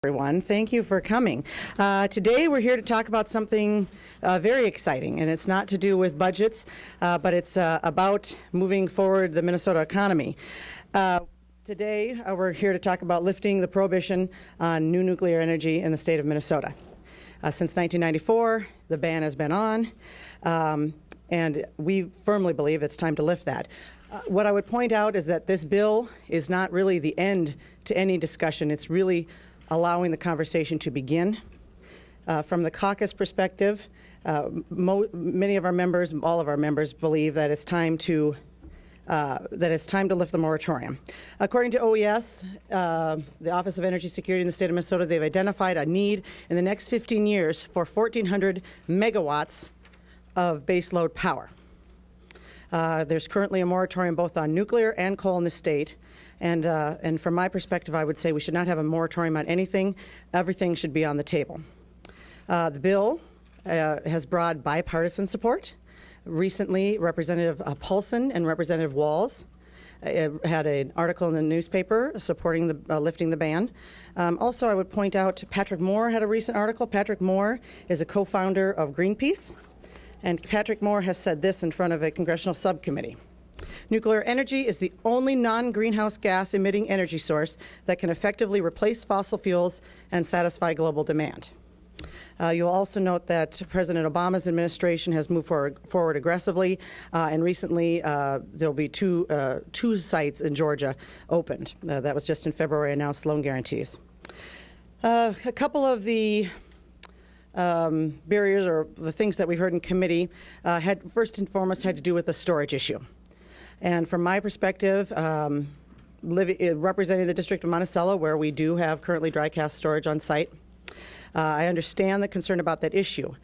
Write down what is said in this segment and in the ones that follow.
Everyone, thank you for coming. Today we're here to talk about something very exciting, and it's not to do with budgets, but it's about moving forward the Minnesota economy. Today we're here to talk about lifting the prohibition on new nuclear energy in the state of Minnesota. Since 1994, the ban has been on, and we firmly believe it's time to lift that. What I would point out is that this bill is not really the end to any discussion. It's really allowing the conversation to begin. From the caucus perspective, many of our members, all of our members, believe that it's time to lift the moratorium. According to OES, the Office of Energy Security in the state of Minnesota, they've identified a need in the next 15 years for 1,400 megawatts of baseload power. There's currently a moratorium both on nuclear and coal in the state. And from my perspective, I would say we should not have a moratorium on anything. Everything should be on the table. The bill has broad bipartisan support. Recently, Representative Paulson and Representative Walz had an article in the newspaper supporting the lifting the ban. Also, I would point out Patrick Moore had a recent article. Patrick Moore is a co-founder of Greenpeace, and Patrick Moore has said this in front of a congressional subcommittee. Nuclear energy is the only non-greenhouse gas emitting energy source that can effectively replace fossil fuels and satisfy global demand. You'll also note that President Obama's administration has moved forward aggressively, and recently there'll be two sites in Georgia opened. That was just in February, announced loan guarantees. A couple of the barriers or the things that we heard in committee had first and foremost had to do with the storage issue. And from my perspective, representing the District of Monticello, where we do have currently dry cask storage on site, I understand the concern about that issue.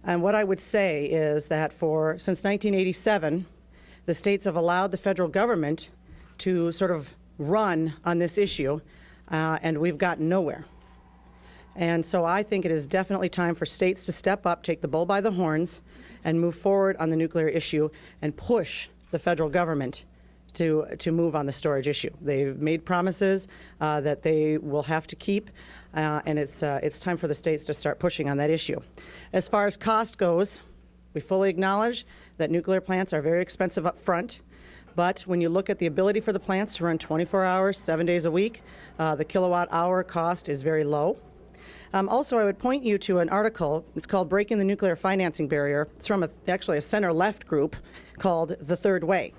And what I would say is that since 1987, the states have allowed the federal government to sort of run on this issue, and we've gotten nowhere. And so I think it is definitely time for states to step up, take the bull by the horns, and move forward on the nuclear issue and push the federal government to move on the storage issue. They've made promises that they will have to keep, and it's time for the states to start pushing on that issue. As far as cost goes, we fully acknowledge that nuclear plants are very expensive up front, but when you look at the ability for the plants to run 24 hours, 7 days a week, the kilowatt hour cost is very low. Also, I would point you to an article. It's called Breaking the Nuclear Financing Barrier. It's from actually a center-left group called The Third Way.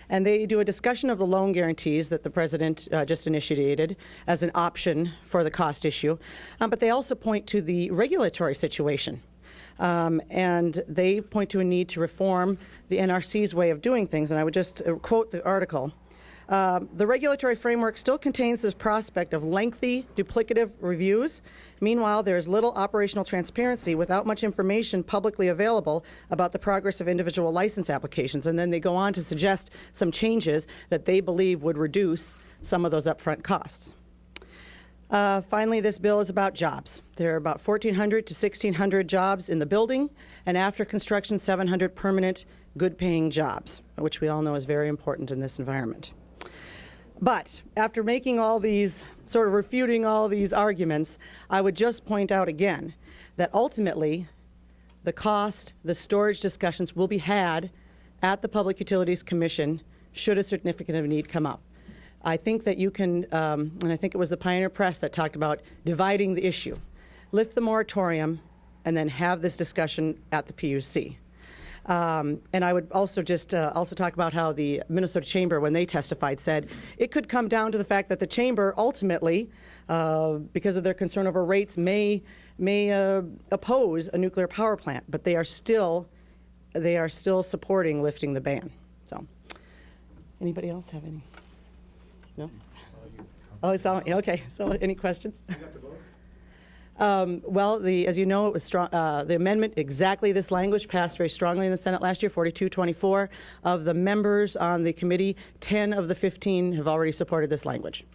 And they do a discussion of the loan guarantees that the president just initiated as an option for the cost issue. But they also point to the regulatory situation. And they point to a need to reform the NRC's way of doing things. And I would just quote the article. The regulatory framework still contains this prospect of lengthy, duplicative reviews. Meanwhile, there is little operational transparency without much information publicly available about the progress of individual license applications. And then they go on to suggest some changes that they believe would reduce some of those upfront costs. Finally, this bill is about jobs. There are about 1,400 to 1,600 jobs in the building, and after construction, 700 permanent, good-paying jobs, which we all know is very important in this environment. But after making all these, sort of refuting all these arguments, I would just point out again that ultimately the cost, the storage discussions will be had at the Public Utilities Commission should a certificate of need come up. I think that you can, and I think it was the Pioneer Press that talked about dividing the issue. Lift the moratorium and then have this discussion at the PUC. And I would also just also talk about how the Minnesota Chamber, when they testified, said it could come down to the fact that the Chamber ultimately, because of their concern over rates, may oppose a nuclear power plant, but they are still supporting lifting the ban. So, anybody else have any? No? Oh, it's all, okay. So, any questions? Well, as you know, it was strong, the amendment, exactly this language, passed very strongly in the Senate last year, 42-24. Of the members on the committee, 10 of the 15 have already supported this language.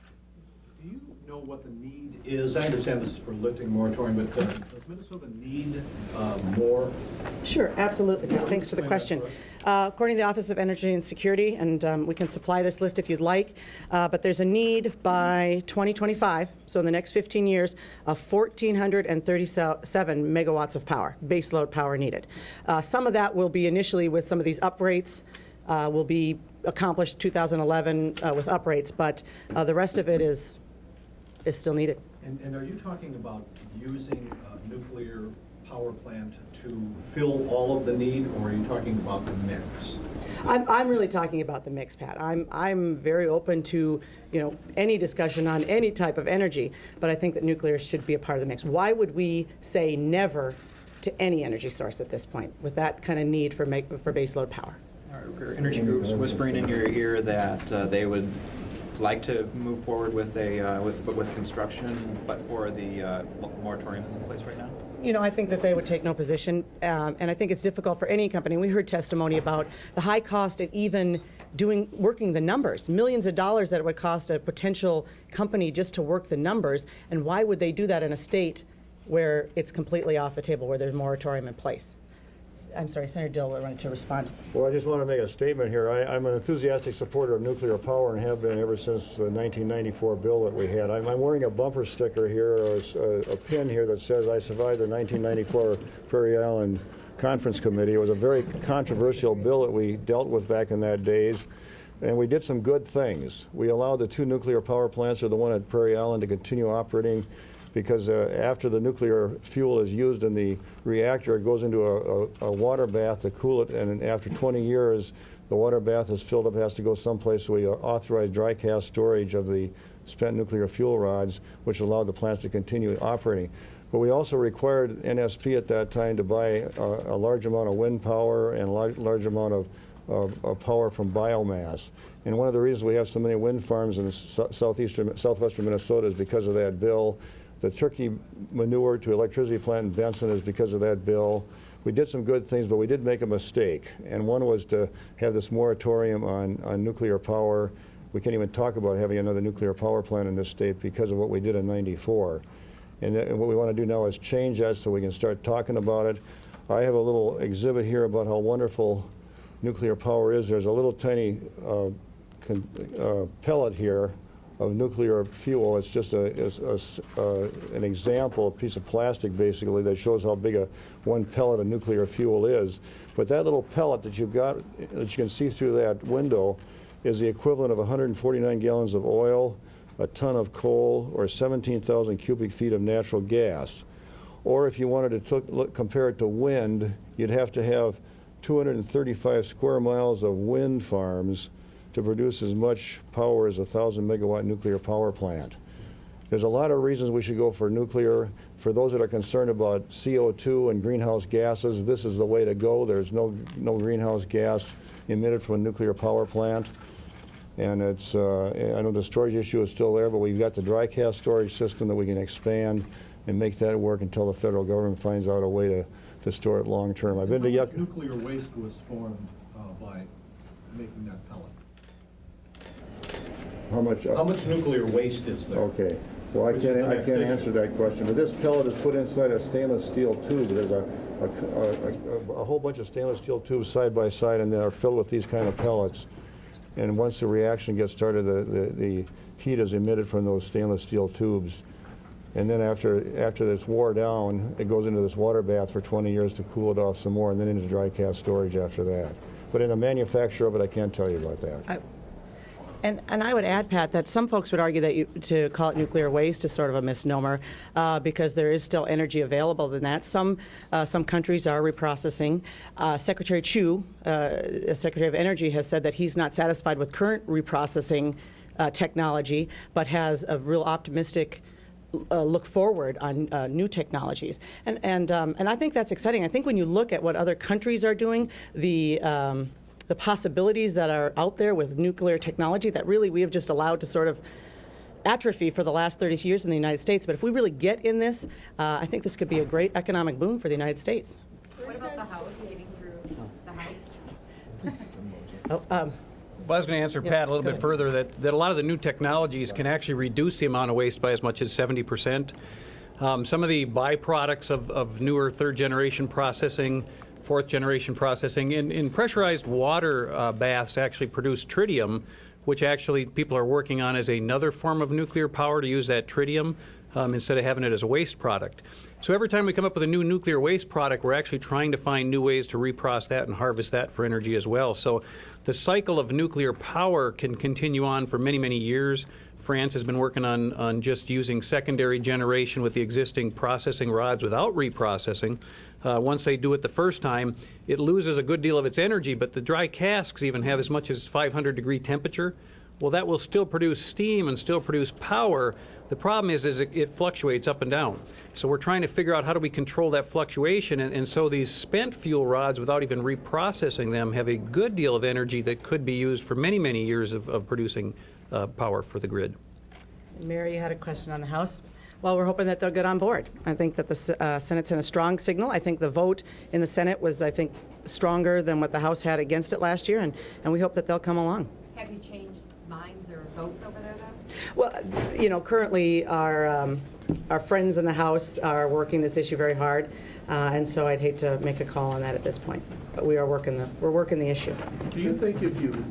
Do you know what the need I understand this is for lifting moratorium, but does Minnesota need more? Sure, absolutely. Thanks for the question. According to the Office of Energy and Security, and we can supply this list if you'd like, but there's a need by 2025, so in the next 15 years, of 1,437 megawatts of power, baseload power needed. Some of that will be initially with some of these uprates, will be accomplished 2011 with uprates, but the rest of it is still needed. And are you talking about using a nuclear power plant to fill all of the need, or are you talking about the mix? I'm really talking about the mix, Pat. I'm very open to any discussion on any type of energy, but I think that nuclear should be a part of the mix. Why would we say never to any energy source at this point with that kind of need for baseload power? Are energy groups whispering in your ear that they would like to move forward with with construction, but for the moratorium that's in place right now? I think that they would take no position, and I think it's difficult for any company. We heard testimony about the high cost of even working the numbers, millions of dollars that it would cost a potential company just to work the numbers, and why would they do that in a state where it's completely off the table, where there's a moratorium in place? I'm sorry, Senator Dille wanted to respond. Well, I just want to make a statement here. I'm an enthusiastic supporter of nuclear power and have been ever since the 1994 bill that we had. I'm wearing a bumper sticker here, or a pin here that says I survived the 1994 Prairie Island Conference Committee. It was a very controversial bill that we dealt with back in that days, and we did some good things. We allowed the 2 nuclear power plants, or the one at Prairie Island, to continue operating, because after the nuclear fuel is used in the reactor, it goes into a water bath to cool it, and after 20 years, the water bath is filled up, has to go someplace, so we authorized dry cast storage of the spent nuclear fuel rods, which allowed the plants to continue operating. But we also required NSP at that time to buy a large amount of wind power and a large amount of power from biomass. And one of the reasons we have so many wind farms in southwestern Minnesota is because of that bill. The turkey manure to electricity plant in Benson is because of that bill. We did some good things, but we did make a mistake. And one was to have this moratorium on nuclear power. We can't even talk about having another nuclear power plant in this state because of what we did in '94. And what we want to do now is change that so we can start talking about it. I have a little exhibit here about how wonderful nuclear power is. There's a little tiny pellet here of nuclear fuel. It's just an example, a piece of plastic basically, that shows how big one pellet of nuclear fuel is. But that little pellet that you've got, that you can see through that window, is the equivalent of 149 gallons of oil, a ton of coal, or 17,000 cubic feet of natural gas. Or if you wanted to compare it to wind, you'd have to have 235 square miles of wind farms to produce as much power as a 1,000 megawatt nuclear power plant. There's a lot of reasons we should go for nuclear. For those that are concerned about CO2 and greenhouse gases, this is the way to go. There's no greenhouse gas emitted from a nuclear power plant. And it's, I know the storage issue is still there, but we've got the dry cast storage system that we can expand and make that work until the federal government finds out a way to store it long term. I've been to Yuck. Nuclear waste was formed by making that pellet. How much nuclear waste is there? Okay. Well, I can't answer that question. But this pellet is put inside a stainless steel tube. There's a whole bunch of stainless steel tubes side by side, and they are filled with these kind of pellets. And once the reaction gets started, the heat is emitted from those stainless steel tubes. And then after it's wore down, it goes into this water bath for 20 years to cool it off some more, and then into dry cast storage after that. But in the manufacture of it, I can't tell you about that. And I would add, Pat, that some folks would argue that to call it nuclear waste is sort of a misnomer because there is still energy available in that. Some countries are reprocessing. Secretary Chu, Secretary of Energy, has said that he's not satisfied with current reprocessing technology, but has a real optimistic look forward on new technologies. And I think that's exciting. I think when you look at what other countries are doing, the possibilities that are out there with nuclear technology that really we have just allowed to sort of atrophy for the last 30 years in the United States. But if we really get in this, I think this could be a great economic boom for the United States. What about the House, getting through the House? Well, I was going to answer Pat a little go bit ahead. further that a lot of the new technologies can actually reduce the amount of waste by as much as 70%. Some of the byproducts of newer third-generation processing, fourth-generation processing, in pressurized water baths actually produce tritium, which actually people are working on as another form of nuclear power to use that tritium instead of having it as a waste product. So every time we come up with a new nuclear waste product, we're actually trying to find new ways to reprocess that and harvest that for energy as well. So the cycle of nuclear power can continue on for many, many years. France has been working on just using secondary generation with the existing processing rods without reprocessing. Once they do it the first time, it loses a good deal of its energy, but the dry casks even have as much as 500-degree temperature. Well, that will still produce steam and still produce power. The problem is it fluctuates up and down. So we're trying to figure out how do we control that fluctuation, and so these spent fuel rods, without even reprocessing them, have a good deal of energy that could be used for many, many years of producing power for the grid. Mary, you had a question on the House. Well, we're hoping that they'll get on board. I think that the Senate sent a strong signal. I think the vote in the Senate was, I think, stronger than what the House had against it last year, and we hope that they'll come along. Have you changed minds or votes over there, though? Well, you know, currently our friends in the House are working this issue very hard, and so I'd hate to make a call on that at this point. But we're working the issue. Do you think if you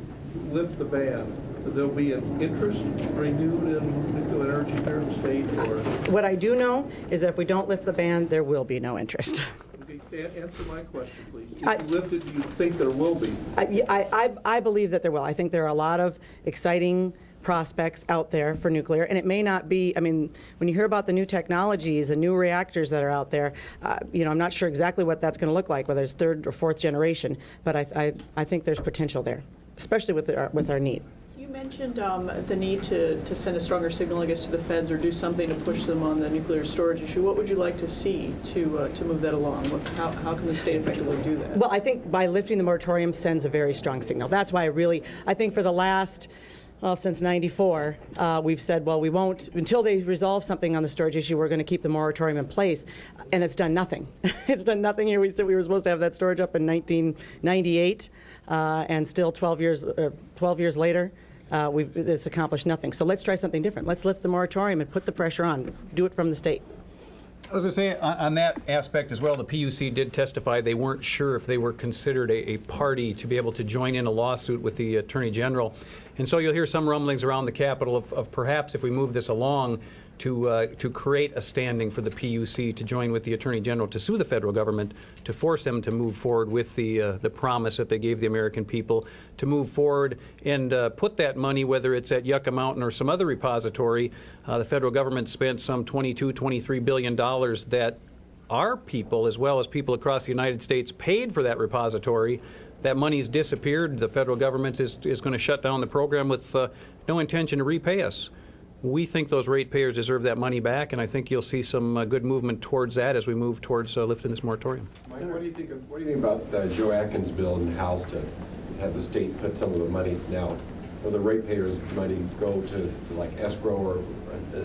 lift the ban, that there'll be an interest renewed in nuclear energy here in the state, or? What I do know is that if we don't lift the ban, there will be no interest. Okay, answer my question, please. If I- you lift it, do you think there will be? I believe that there will. I think there are a lot of exciting prospects out there for nuclear, and it may not be, I mean, when you hear about the new technologies, the new reactors that are out there, you know, I'm not sure exactly what that's going to look like, whether it's third or fourth generation, but I think there's potential there, especially with our need. You mentioned the need to send a stronger signal, I guess, to the feds or do something to push them on the nuclear storage issue. What would you like to see to move that along? How can the state effectively do that? Well, I think by lifting the moratorium sends a very strong signal. That's why I think for the last, since '94, we've said, well, we won't, until they resolve something on the storage issue, we're going to keep the moratorium in place. And it's done nothing. It's done nothing here. We said we were supposed to have that storage up in 1998, and still 12 years later, it's accomplished nothing. So let's try something different. Let's lift the moratorium and put the pressure on. Do it from the state. I was going to say, on that aspect as well, the PUC did testify they weren't sure if they were considered a party to be able to join in a lawsuit with the Attorney General. And so you'll hear some rumblings around the Capitol of perhaps if we move this along to create a standing for the PUC to join with the Attorney General to sue the federal government to force them to move forward with the promise that they gave the American people to move forward and put that money, whether it's at Yucca Mountain or some other repository. The federal government spent some $23 billion that our people, as well as people across the United States, paid for that repository. That money's disappeared. The federal government is going to shut down the program with no intention to repay us. We think those ratepayers deserve that money back, and I think you'll see some good movement towards that as we move towards lifting this moratorium. Mike, what do you think about Joe Atkins' bill in the House to have the state put some of the money it's now, or the ratepayers' money go to like escrow or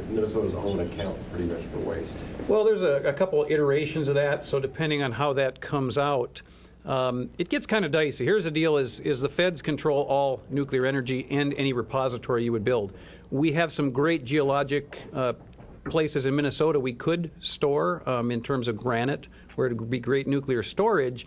Minnesota's own account pretty much for waste? Well, there's a couple iterations of that, so depending on how that comes out, it gets kind of dicey. Here's the deal is the feds control all nuclear energy and any repository you would build. We have some great geologic places in Minnesota we could store in terms of granite, where it would be great nuclear storage.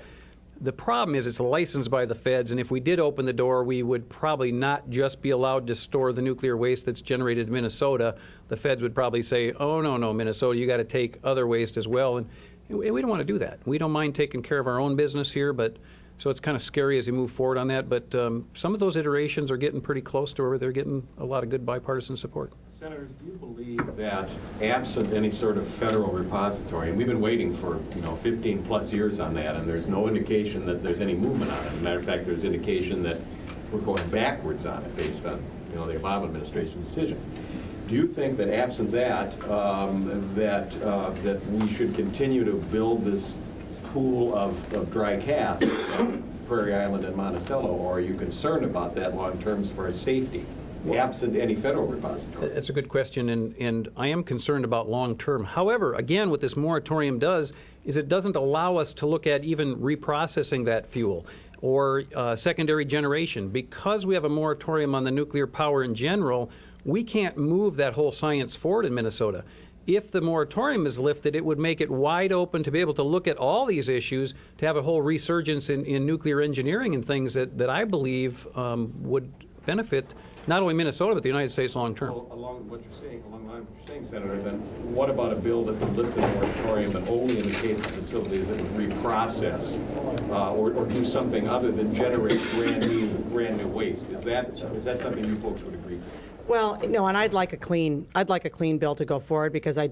The problem is it's licensed by the feds, and if we did open the door, we would probably not just be allowed to store the nuclear waste that's generated in Minnesota. The feds would probably say, oh, no, Minnesota, you got to take other waste as well. And we don't want to do that. We don't mind taking care of our own business here, but so it's kind of scary as you move forward on that. But some of those iterations are getting pretty close to where they're getting a lot of good bipartisan support. Senators, do you believe that absent any sort of federal repository, and we've been waiting for 15 plus years on that, and there's no indication that there's any movement on it. As a matter of fact, there's indication that we're going backwards on it based on the Obama administration's decision. Do you think that absent that, that we should continue to build this pool of dry casts on Prairie Island and Monticello, or are you concerned about that long term for safety, absent any federal repository? That's a good question, and I am concerned about long term. However, again, what this moratorium does is it doesn't allow us to look at even reprocessing that fuel or secondary generation. Because we have a moratorium on the nuclear power in general, we can't move that whole science forward in Minnesota. If the moratorium is lifted, it would make it wide open to be able to look at all these issues, to have a whole resurgence in nuclear engineering and things that I believe would benefit not only Minnesota, but the United States long term. Well, along what you're saying, along the line of what you're saying, Senator, then what about a bill that would lift the moratorium and only in the case of facilities that would reprocess or do something other than generate brand new waste? Is that something you folks would agree to? Well, no, and I'd like a clean bill to go forward, because I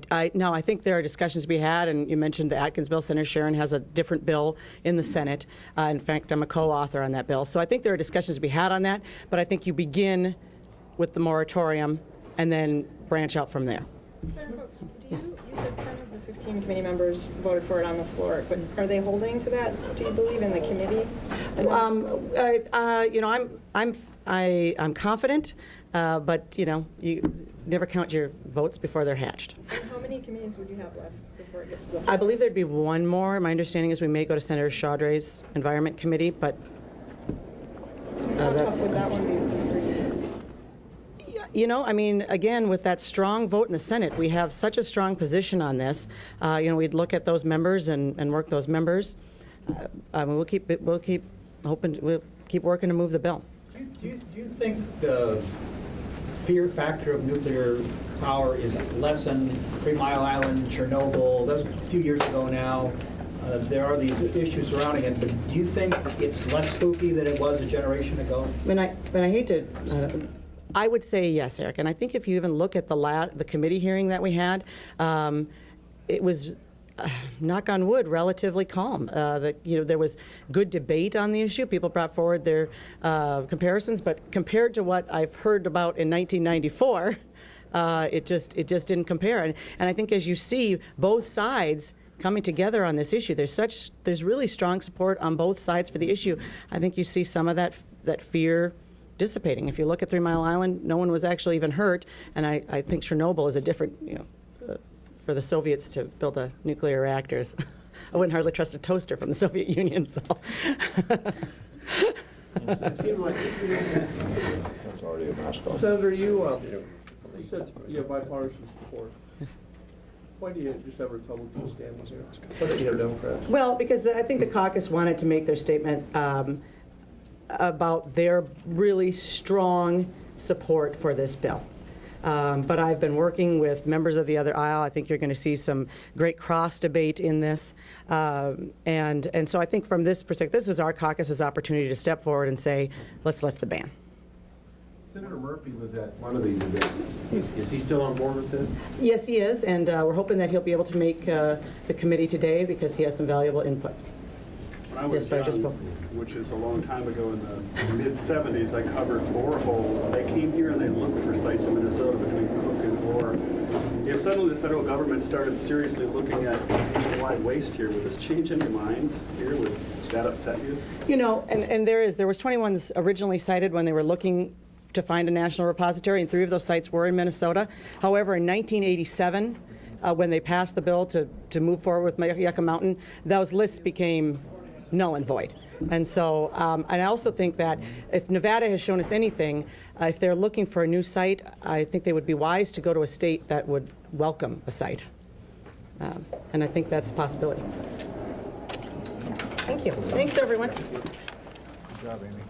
think there are discussions to be had, and you mentioned the Atkins bill. Senator Sharon has a different bill in the Senate. In fact, I'm a co-author on that bill. So I think there are discussions to be had on that, but I think you begin with the moratorium and then branch out from there. Senator Koch, you said 10 of the 15 committee members voted for it on the floor, but are they holding to that, do you believe, in the committee? I'm confident, but you never count your votes before they're hatched. And how many committees would you have left before it gets to the floor? I believe there'd be one more. My understanding is we may go to Senator Chaudhry's Environment Committee, but How tough would that one be for you? Again, with that strong vote in the Senate, we have such a strong position on this. We'd look at those members and work those members. We'll keep working to move the bill. Do you think the fear factor of nuclear power is lessened? 3 Mile Island, Chernobyl, that's a few years ago now. There are these issues surrounding it, but do you think it's less spooky than it was a generation ago? I would say yes, Eric. And I think if you even look at the committee hearing that we had, it was, knock on wood, relatively calm. There was good debate on the issue. People brought forward their comparisons, but compared to what I've heard about in 1994, it just didn't compare. And I think as you see both sides coming together on this issue, there's really strong support on both sides for the issue. I think you see some of that fear dissipating. If you look at 3 Mile Island, no one was actually even hurt, and I think Chernobyl is a different, for the Soviets to build nuclear reactors. I wouldn't hardly trust a toaster from the Soviet Union, so. It seems like That's already a mascot. Senator, you said you have bipartisan support. Why do you just have Republicans standing here? Why don't you have Democrats? Well, because I think the caucus wanted to make their statement about their really strong support for this bill. But I've been working with members of the other aisle. I think you're going to see some great cross debate in this. And so I think from this perspective, this was our caucus's opportunity to step forward and say, let's lift the ban. Senator Murphy was at one of these events. Is he still on board with this? Yes, he is, and we're hoping that he'll be able to make the committee today because he has some valuable input. When I was young, which is a long time ago in the mid-'70s, I covered boreholes. They came here and they looked for sites in Minnesota between Cook and Gore. If suddenly the federal government started seriously looking at nationwide waste here, would this change any minds here? Would that upset you? And there was 21 originally cited when they were looking to find a national repository, and 3 of those sites were in Minnesota. However, in 1987, when they passed the bill to move forward with Yucca Mountain, those lists became null and void. And so, and I also think that if Nevada has shown us anything, if they're looking for a new site, I think they would be wise to go to a state that would welcome a site. And I think that's a possibility. Thank you. Thanks, everyone. Good job, Amy.